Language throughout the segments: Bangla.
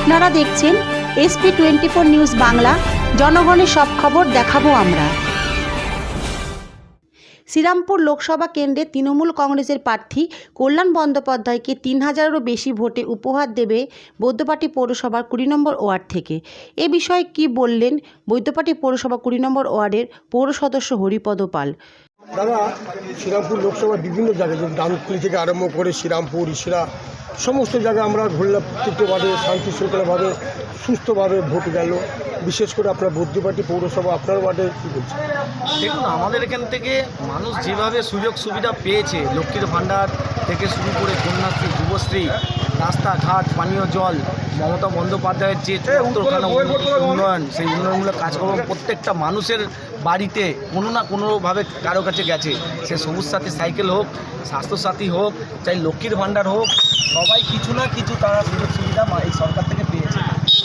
আপনারা দেখছেন SP24 নিউজ বাংলা। জনগণের সব খবর দেখাবো আমরা। শ্রীরামপুর লোকসভা কেন্দ্রে তৃণমূল কংগ্রেসের প্রার্থী কল্যাণ বন্দ্যোপাধ্যায়কে 3000-এরও বেশি ভোটে উপহার দেবে বৈদ্যবাটি পৌরসভার 20 নম্বর ওয়ার্ড থেকে। এ বিষয়ে কি বললেন বৈদ্যবাটি পৌরসভা 20 নম্বর ওয়ার্ডের পৌর সদস্য হরিপদ পাল। দাদা, শ্রীরামপুর লোকসভার বিভিন্ন জায়গায় ডানকুনি থেকে আরম্ভ করে শ্রীরামপুর ইসরা সমস্ত জায়গায় আমরা ঘুরলাম। প্রত্যেকভাবে শান্তি শৃঙ্খলাভাবে সুস্থভাবে ভোট গেল। বিশেষ করে আপনার বৈদ্যবাটি পৌরসভা আপনার ওয়ার্ডে কী বলছে? দেখুন, আমাদের এখান থেকে মানুষ যেভাবে সুযোগ সুবিধা পেয়েছে, লক্ষ্মীর ভাণ্ডার থেকে শুরু করে কন্যাশ্রী, যুবশ্রী, রাস্তাঘাট, পানীয় জল, মমতা বন্দ্যোপাধ্যায়ের যে উন্নয়ন, সেই উন্নয়নমূলক কাজকর্ম প্রত্যেকটা মানুষের বাড়িতে কোনো না কোনোভাবে কারো কাছে গেছে। সে সবুজ সাথী সাইকেল হোক, স্বাস্থ্যসাথী হোক, চাই লক্ষ্মীর ভাণ্ডার হোক, সবাই কিছু না কিছু তারা সুযোগ সুবিধা এই সরকার থেকে পেয়েছে।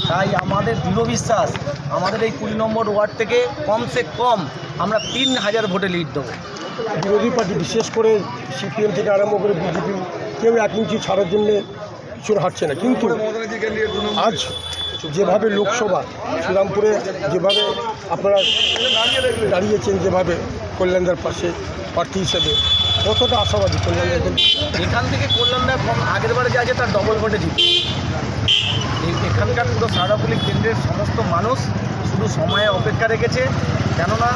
তাই আমাদের দৃঢ় বিশ্বাস, আমাদের এই 20 নম্বর ওয়ার্ড থেকে কমসে কম আমরা 3000 ভোটে লিড দেবো। বিরোধী পার্টি বিশেষ করে সিপিএম থেকে আরম্ভ করে বিজেপি কেউ 1 ইঞ্চি ছাড়ার জন্যে চোর হাঁটছে না, কিন্তু আজ যেভাবে লোকসভা শ্রীরামপুরে যেভাবে আপনারা দাঁড়িয়েছেন, যেভাবে কল্যাণদার পাশে প্রার্থী হিসেবে, কতটা আশাবাদী কল্যাণদার? এখান থেকে কল্যাণদা আগের বারে যা আছে তার ডবল ভোটে জিতবে। এখানকার পুরো সারাপুলি কেন্দ্রের সমস্ত মানুষ শুধু সময়ে অপেক্ষা রেখেছে। কেননা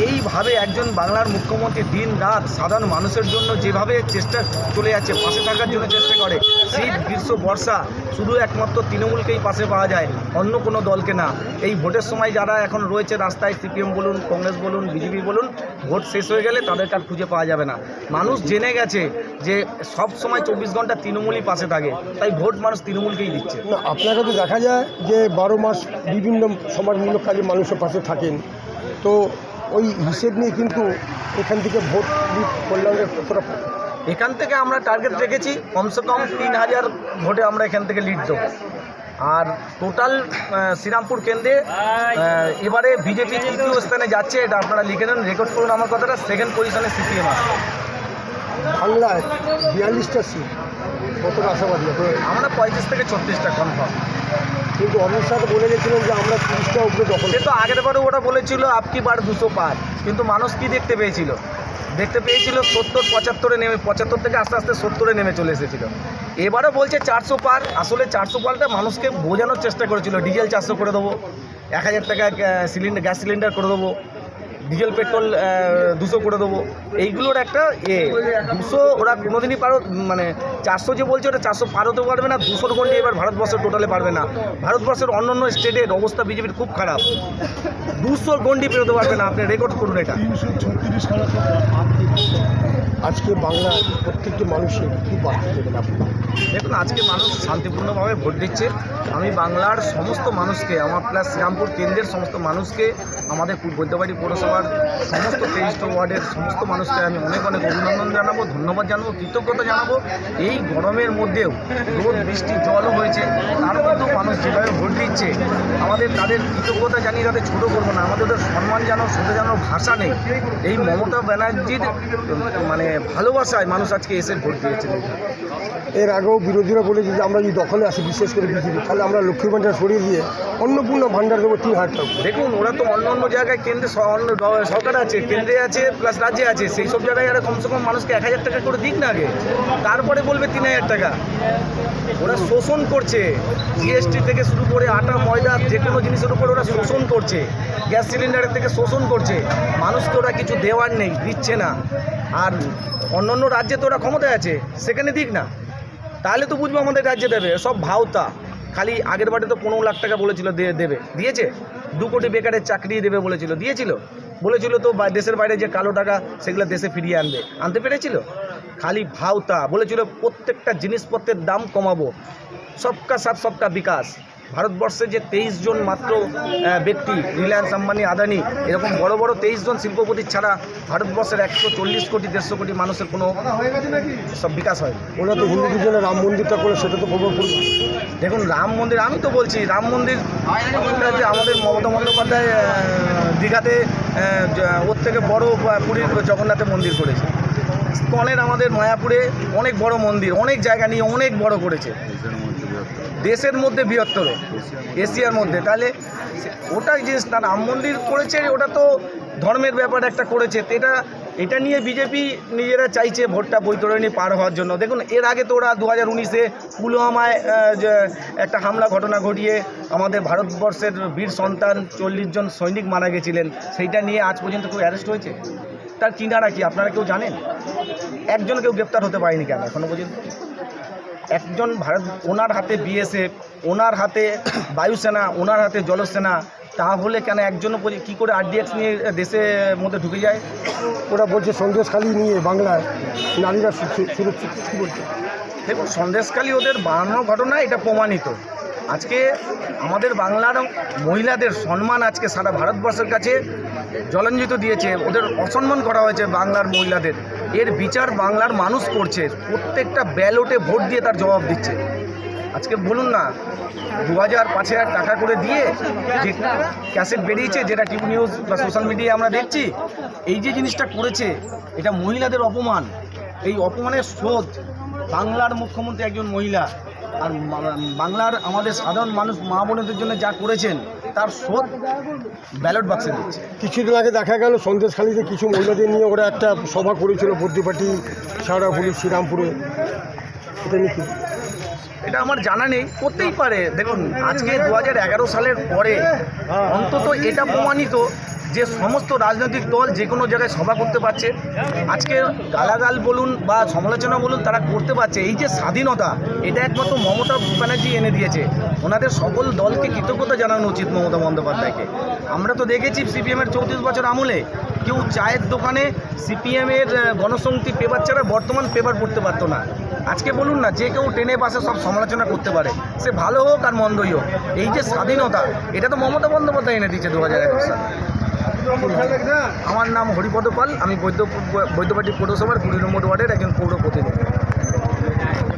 এইভাবে একজন বাংলার মুখ্যমন্ত্রী দিন রাত সাধারণ মানুষের জন্য যেভাবে চেষ্টা চলে যাচ্ছে, পাশে থাকার জন্য চেষ্টা করে, শীত গ্রীষ্ম বর্ষা শুধু একমাত্র তৃণমূলকেই পাশে পাওয়া যায়, অন্য কোনো দলকে না। এই ভোটের সময় যারা এখন রয়েছে রাস্তায়, সিপিএম বলুন, কংগ্রেস বলুন, বিজেপি বলুন, ভোট শেষ হয়ে গেলে তাদেরকে আর খুঁজে পাওয়া যাবে না। মানুষ জেনে গেছে যে সব সময় 24 ঘন্টা তৃণমূলই পাশে থাকে, তাই ভোট মানুষ তৃণমূলকেই দিচ্ছে। না, আপনাকে তো দেখা যায় যে 12 মাস বিভিন্ন সমাজমূলক কাজে মানুষের পাশে থাকেন, তো ওই হিসেব নিয়ে কিন্তু এখান থেকে ভোট কল্যাণের কতটা? এখান থেকে আমরা টার্গেট রেখেছি কমসে কম 3000 ভোটে আমরা এখান থেকে লিড দেবো। আর টোটাল শ্রীরামপুর কেন্দ্রে এবারে বিজেপি 3য় স্থানে যাচ্ছে, এটা আপনারা লিখে নেন, রেকর্ড করুন আমার কথাটা। 2nd পজিশনে সিপিএম আছে। বাংলায় 42টা সিট, কতটা আশাবাদী? আমরা 35 থেকে 36টা কনফার্ম। কিন্তু অমিত শাহ বলে গেছিলেন যে আমরা 30টা উপরে দখল। সে তো আগের বারে ওটা বলেছিল আপকি বার 200 পার, কিন্তু মানুষ কি দেখতে পেয়েছিল? 70-75-এ নেমে 75 থেকে আস্তে আস্তে 70-এ নেমে চলে এসেছিল। এবারও বলছে 400 পার। আসলে 400 পারটা মানুষকে বোঝানোর চেষ্টা করেছিল, ডিজেল 400 করে দেবো, 1000 টাকা গ্যাস সিলিন্ডার করে দেবো, ডিজেল পেট্রোল 200 করে দেবো। এইগুলোর একটা 200 ওরা কোনোদিনই মানে 400 যে বলছে ওটা 400 পার হতে পারবে না। 200 গন্ডি এবার ভারতবর্ষের টোটালে পারবে না। ভারতবর্ষের অন্যান্য স্টেটের অবস্থা বিজেপির খুব খারাপ, 200 গন্ডি পেরোতে পারবে না। আপনি রেকর্ড করুন এটা। 336 আজকে বাংলার প্রত্যেকটি মানুষের কী বার্তা দেবেন আপনি? দেখুন, আজকে মানুষ শান্তিপূর্ণভাবে ভোট দিচ্ছে। আমি বাংলার সমস্ত মানুষকে, আমার প্লাস শ্রীরামপুর কেন্দ্রের সমস্ত মানুষকে, আমাদের বৈদ্যবাটি পৌরসভার সমস্ত 23টা ওয়ার্ডের সমস্ত মানুষকে আমি অনেক অনেক অভিনন্দন জানাবো, ধন্যবাদ জানাবো, কৃতজ্ঞতা জানাবো। এই গরমের মধ্যেও রোদ বৃষ্টি জলও হয়েছে, তার মধ্যেও মানুষ যেভাবে ভোট দিচ্ছে, আমাদের তাদের কৃতজ্ঞতা জানিয়ে তাদের ছোটো করবো না। আমাদের ওদের সম্মান জানানো, শ্রদ্ধা জানানোর ভাষা নেই। এই মমতা ব্যানার্জির মানে ভালোবাসায় মানুষ আজকে এসে ভোট দিয়েছে। এর আগেও বিরোধীরা বলেছে যে আমরা যদি দখলে আসি, বিশেষ করে বিজেপি, তাহলে আমরা লক্ষ্মীর ভাণ্ডার সরিয়ে দিয়ে অন্নপূর্ণ ভাণ্ডার দেবো 3000 টাকা। দেখুন, ওরা তো অন্য অন্য জায়গায় কেন্দ্রে সরকার আছে, কেন্দ্রে আছে প্লাস রাজ্যে আছে, সেই সব জায়গায় আর কমসে কম মানুষকে 1000 টাকা করে দিক না আগে, তারপরে বলবে 3000 টাকা। ওরা শোষণ করছে, জিএসটি থেকে শুরু করে আটা ময়দা যে কোনো জিনিসের উপর ওরা শোষণ করছে, গ্যাস সিলিন্ডারের থেকে শোষণ করছে। মানুষকে ওরা কিছু দেওয়ার নেই, দিচ্ছে না। আর অন্য অন্য রাজ্যে তো ওরা ক্ষমতায় আছে, সেখানে দিক না, তাহলে তো বুঝবো আমাদের রাজ্যে দেবে। সব ভাওতা। খালি আগের বারে তো 15 লাখ টাকা বলেছিল দেবে, দিয়েছে? 2 কোটি বেকারের চাকরি দেবে বলেছিল, দিয়েছিল? বলেছিল তো দেশের বাইরে যে কালো টাকা সেগুলো দেশে ফিরিয়ে আনতে পেরেছিল? খালি ভাওতা। বলেছিল প্রত্যেকটা জিনিসপত্রের দাম কমাবো, সবকা সাথ সবকা বিকাশ। ভারতবর্ষে যে 23 জন মাত্র ব্যক্তি, রিলায়েন্স, আম্বানি, আদানি, এরকম বড় বড় 23 জন শিল্পপতি ছাড়া ভারতবর্ষের 140 কোটি 150 কোটি মানুষের কোনো সব বিকাশ হয়। ওরা তো হিন্দুদের জন্য রাম মন্দিরটা করে, সেটা তো প্রভাব পড়বে। দেখুন, রাম মন্দির, আমি তো বলছি রাম মন্দির যে আমাদের মমতা বন্দ্যোপাধ্যায় দীঘাতে ওর থেকে বড় পুরীর জগন্নাথের মন্দির করেছে। ইসকনের আমাদের মায়াপুরে অনেক বড় মন্দির, অনেক জায়গা নিয়ে অনেক বড় করেছে। দেশের মধ্যে বৃহত্তর, এশিয়ার মধ্যে। তাহলে ওটাই যে তার রাম মন্দির করেছে, ওটা তো ধর্মের ব্যাপার একটা করেছে। এটা নিয়ে বিজেপি নিজেরা চাইছে ভোটটা বৈতরণী পার হওয়ার জন্য। দেখুন, এর আগে তো ওরা 2019-এ পুলওয়ামায় যে একটা হামলা ঘটনা ঘটিয়ে আমাদের ভারতবর্ষের বীর সন্তান 40 জন সৈনিক মারা গেছিলেন, সেইটা নিয়ে আজ পর্যন্ত কেউ অ্যারেস্ট হয়েছে? তার কিনারা কি আপনারা কেউ জানেন? একজন কেউ গ্রেপ্তার হতে পারেনি কেন এখনো পর্যন্ত? একজন ওনার হাতে বিএসএফ, ওনার হাতে বায়ুসেনা, ওনার হাতে জলসেনা, তাহলে কেন একজনও কী করে আরডিএক্স নিয়ে দেশের মধ্যে ঢুকে যায়? ওরা বলছে সন্দেশখালী নিয়ে বাংলায় নারীরা সুরক্ষিত, কী বলছে? দেখুন, সন্দেশখালী ওদের বানানো ঘটনা, এটা প্রমাণিত। আজকে আমাদের বাংলার মহিলাদের সম্মান আজকে সারা ভারতবর্ষের কাছে জলাঞ্জিত দিয়েছে, ওদের অসম্মান করা হয়েছে বাংলার মহিলাদের। এর বিচার বাংলার মানুষ করছে, প্রত্যেকটা ব্যালটে ভোট দিয়ে তার জবাব দিচ্ছে। আজকে বলুন না, 2000-5000 টাকা করে দিয়ে যে ক্যাসেট বেরিয়েছে, যেটা টিভি নিউজ বা সোশ্যাল মিডিয়ায় আমরা দেখছি, এই যে জিনিসটা করেছে, এটা মহিলাদের অপমান। এই অপমানের শোধ বাংলার মুখ্যমন্ত্রী একজন মহিলা, আর বাংলার আমাদের সাধারণ মানুষ মা বোনদের জন্য যা করেছেন, তার শোধ ব্যালট বাক্সে দিচ্ছে। কিছুদিন আগে দেখা গেল সন্দেশখালীতে কিছু মহিলাদের নিয়ে ওরা একটা সভা করেছিল, বদ্যিপাটি, শেওড়াফুলি, শ্রীরামপুরে। এটা নিয়ে কি? এটা আমার জানা নেই, করতেই পারে। দেখুন, আজকে 2011 সালের পরে অন্তত এটা প্রমাণিত যে সমস্ত রাজনৈতিক দল যে কোনো জায়গায় সভা করতে পারছে। আজকে গালাগাল বলুন বা সমালোচনা বলুন, তারা করতে পারছে। এই যে স্বাধীনতা, এটা একমাত্র মমতা ব্যানার্জি এনে দিয়েছে। ওনাদের সকল দলকে কৃতজ্ঞতা জানানো উচিত মমতা বন্দ্যোপাধ্যায়কে। আমরা তো দেখেছি সিপিএমের 34 বছর আমলে কেউ চায়ের দোকানে সিপিএমের গণসংহতি পেপার ছাড়া বর্তমান পেপার পড়তে পারতো না। আজকে বলুন না, যে কেউ ট্রেনে বাসে সব সমালোচনা করতে পারে, সে ভালো হোক আর মন্দই হোক। এই যে স্বাধীনতা, এটা তো মমতা বন্দ্যোপাধ্যায় এনে দিয়েছে 2011 সালে। আমার নাম হরিপদ পাল, আমি বৈদ্যবাটি পৌরসভার 20 নম্বর ওয়ার্ডের একজন পৌর প্রতিনিধি।